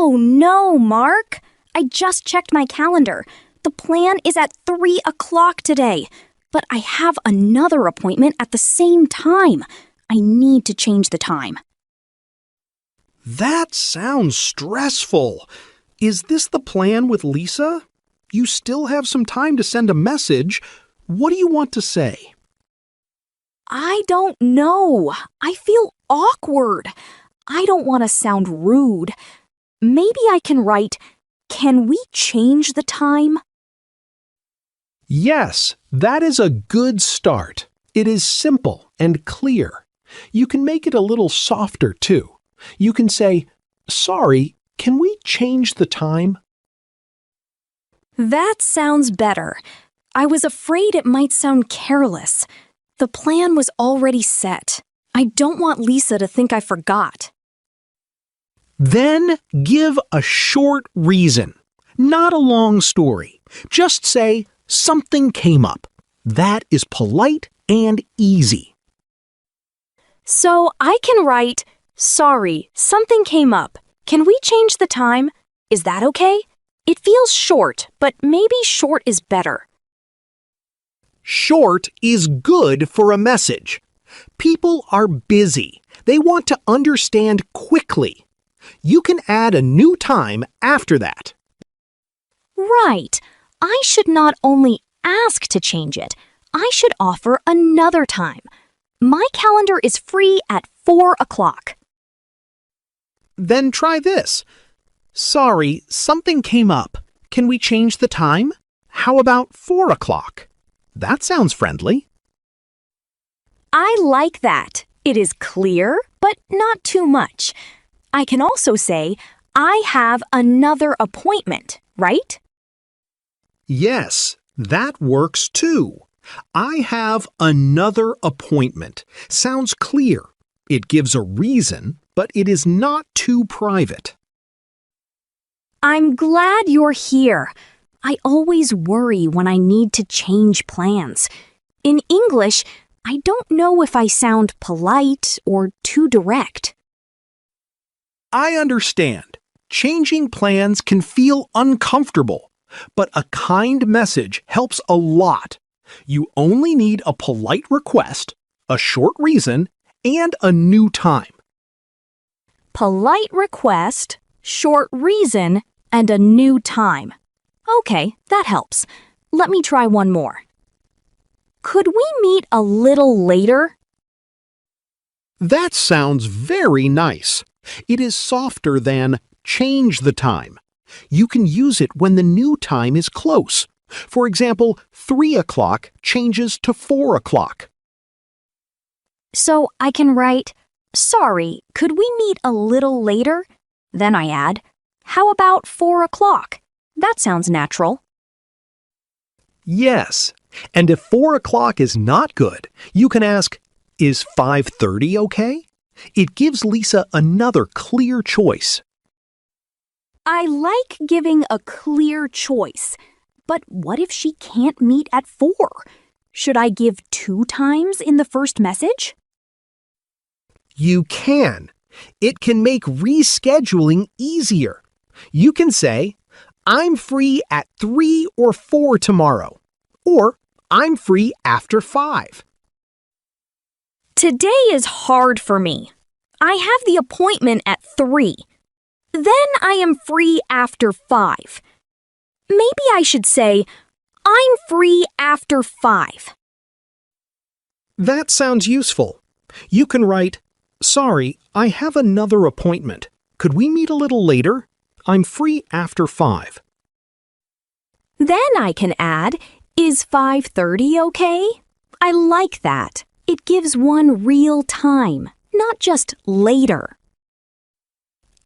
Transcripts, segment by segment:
Oh no, Mark! I just checked my calendar. The plan is at 3 o'clock today, but I have another appointment at the same time. I need to change the time. That sounds stressful. Is this the plan with Lisa? You still have some time to send a message. What do you want to say? I don't know. I feel awkward. I don't want to sound rude. Maybe I can write, "Can we change the time?" Yes, that is a good start. It is simple and clear. You can make it a little softer, too. You can say, "Sorry, can we change the time?" That sounds better. I was afraid it might sound careless. The plan was already set. I don't want Lisa to think I forgot. Then give a short reason, not a long story. Just say, "Something came up." That is polite and easy. So I can write, "Sorry, something came up. Can we change the time?" Is that okay? It feels short, but maybe short is better. Short is good for a message. People are busy. They want to understand quickly. You can add a new time after that. Right. I should not only ask to change it, I should offer another time. My calendar is free at 4 o'clock. Then try this. "Sorry, something came up. Can we change the time? How about 4 o'clock? That sounds friendly. I like that. It is clear, but not too much. I can also say, "I have another appointment," right? Yes, that works too. I have another appointment. Sounds clear. It gives a reason, but it is not too private. I'm glad you're here. I always worry when I need to change plans. In English, I don't know if I sound polite or too direct. I understand. Changing plans can feel uncomfortable, but a kind message helps a lot. You only need a polite request, a short reason, and a new time. Polite request, short reason, and a new time. Okay, that helps. Let me try one more. Could we meet a little later? That sounds very nice. It is softer than change the time. You can use it when the new time is close. For example, 3 o'clock changes to 4 o'clock. So I can write, "Sorry, could we meet a little later?" Then I add, "How about 4 o'clock?" That sounds natural. Yes, and if 4 o'clock is not good, you can ask, "Is 5:30 okay?" It gives Lisa another clear choice. I like giving a clear choice, but what if she can't meet at 4? Should I give 2 times in the first message? You can. It can make rescheduling easier. You can say, "I'm free at 3 or 4 tomorrow," or "I'm free after 5. Today is hard for me. I have the appointment at 3. Then I am free after 5. Maybe I should say, "I'm free after 5. That sounds useful. You can write, "Sorry, I have another appointment. Could we meet a little later? I'm free after 5. Then I can add, "Is 5:30 okay?" I like that. It gives one real time, not just later.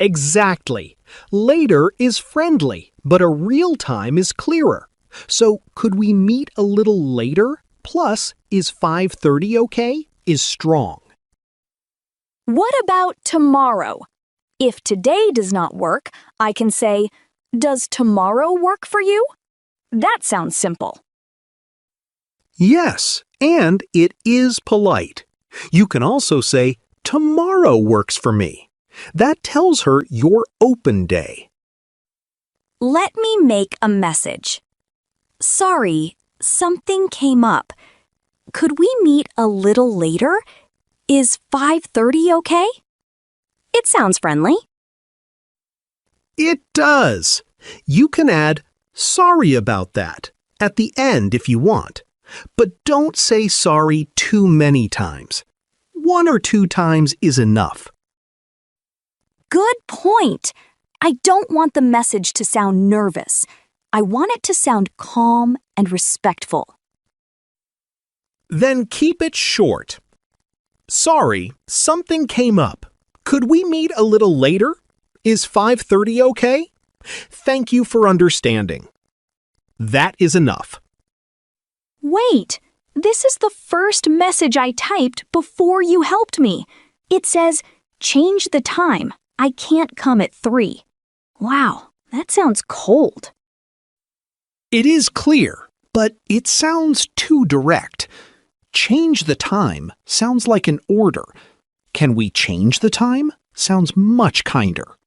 Exactly. Later is friendly, but a real time is clearer. So could we meet a little later? Plus, is 5:30 okay? Is strong. What about tomorrow? If today does not work, I can say, "Does tomorrow work for you?" That sounds simple. Yes, and it is polite. You can also say, "Tomorrow works for me." That tells her your open day. Let me make a message. Sorry, something came up. Could we meet a little later? Is 5:30 okay? It sounds friendly. It does. You can add "sorry about that" at the end if you want. But don't say sorry too many times. 1 or 2 times is enough. Good point. I don't want the message to sound nervous. I want it to sound calm and respectful. Then keep it short. Sorry, something came up. Could we meet a little later? Is 5:30 okay? Thank you for understanding. That is enough. Wait, this is the first message I typed before you helped me. It says, change the time. I can't come at 3. Wow, that sounds cold. It is clear, but it sounds too direct. Change the time sounds like an order. Can we change the time? Sounds much kinder.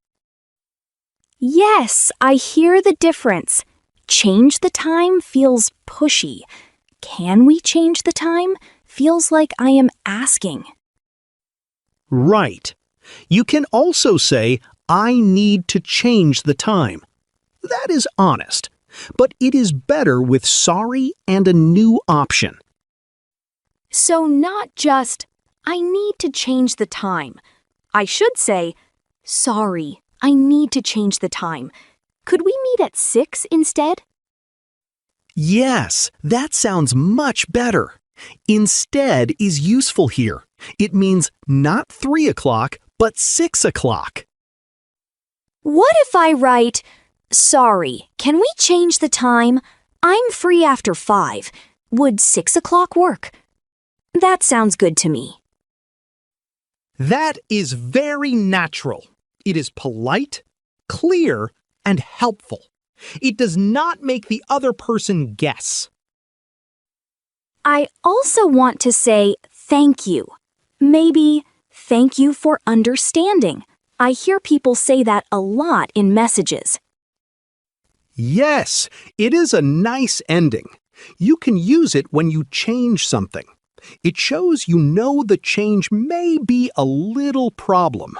Yes, I hear the difference. Change the time feels pushy. Can we change the time? Feels like I am asking. Right. You can also say, I need to change the time. That is honest, but it is better with sorry and a new option. So not just, I need to change the time. I should say, sorry, I need to change the time. Could we meet at 6 instead? Yes, that sounds much better. Instead is useful here. It means not 3 o'clock, but 6 o'clock. What if I write, sorry, can we change the time? I'm free after 5. Would 6 o'clock work? That sounds good to me. That is very natural. It is polite, clear, and helpful. It does not make the other person guess. I also want to say thank you. Maybe thank you for understanding. I hear people say that a lot in messages. Yes, it is a nice ending. You can use it when you change something. It shows you know the change may be a little problem.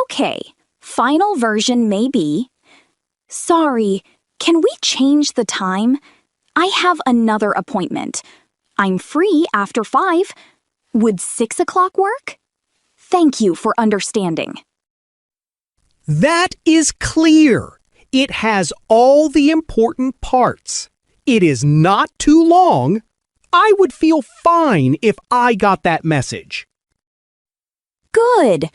Okay, final version may be, sorry, can we change the time? I have another appointment. I'm free after 5. Would 6 o'clock work? Thank you for understanding. That is clear. It has all the important parts. It is not too long. I would feel fine if I got that message. Good.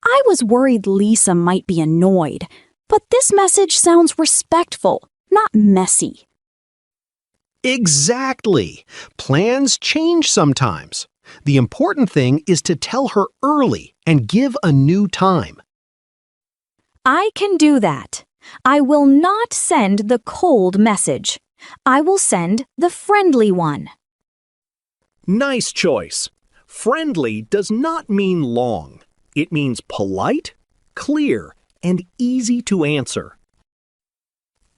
I was worried Lisa might be annoyed, but this message sounds respectful, not messy. Exactly. Plans change sometimes. The important thing is to tell her early and give a new time. I can do that. I will not send the cold message. I will send the friendly one. Nice choice. Friendly does not mean long. It means polite, clear, and easy to answer.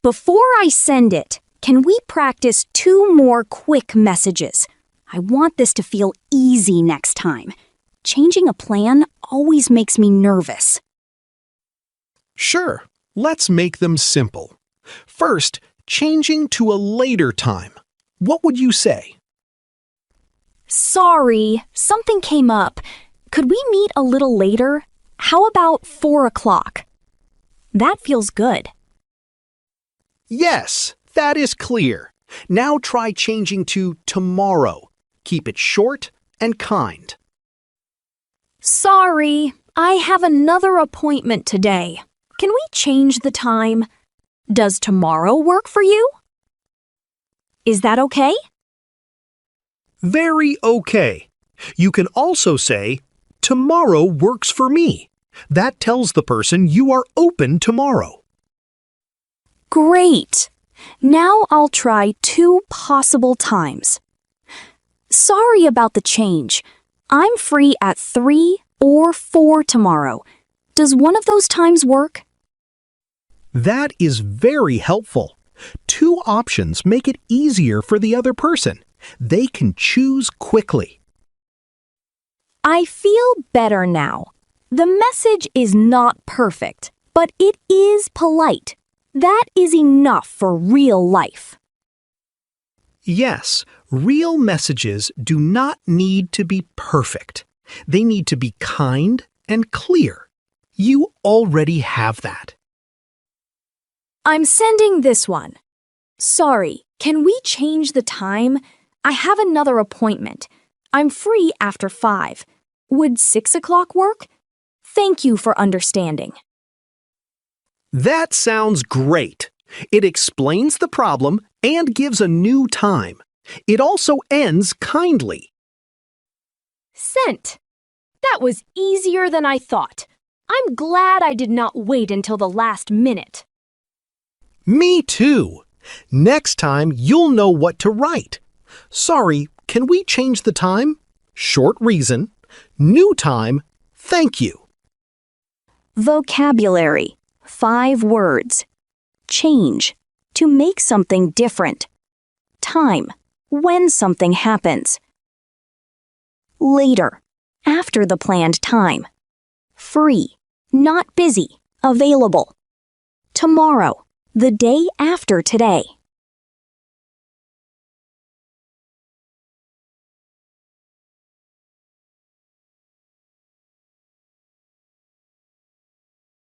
Before I send it, can we practice 2 more quick messages? I want this to feel easy next time. Changing a plan always makes me nervous. Sure, let's make them simple. First, changing to a later time. What would you say? Sorry, something came up. Could we meet a little later? How about 4 o'clock? That feels good. Yes, that is clear. Now try changing to tomorrow. Keep it short and kind. Sorry, I have another appointment today. Can we change the time? Does tomorrow work for you? Is that okay? Very okay. You can also say, tomorrow works for me. That tells the person you are open tomorrow. Great. Now I'll try 2 possible times. Sorry about the change. I'm free at 3 or 4 tomorrow. Does one of those times work? That is very helpful. Two options make it easier for the other person. They can choose quickly. I feel better now. The message is not perfect, but it is polite. That is enough for real life. Yes, real messages do not need to be perfect. They need to be kind and clear. You already have that. I'm sending this one. Sorry, can we change the time? I have another appointment. I'm free after 5. Would 6 o'clock work? Thank you for understanding. That sounds great. It explains the problem and gives a new time. It also ends kindly. Sent. That was easier than I thought. I'm glad I did not wait until the last minute. Me too. Next time, you'll know what to write. Sorry, can we change the time? Short reason. New time. Thank you. Vocabulary. 5 words. Change. To make something different. Time. When something happens. Later. After the planned time. Free. Not busy. Available. Tomorrow. The day after today.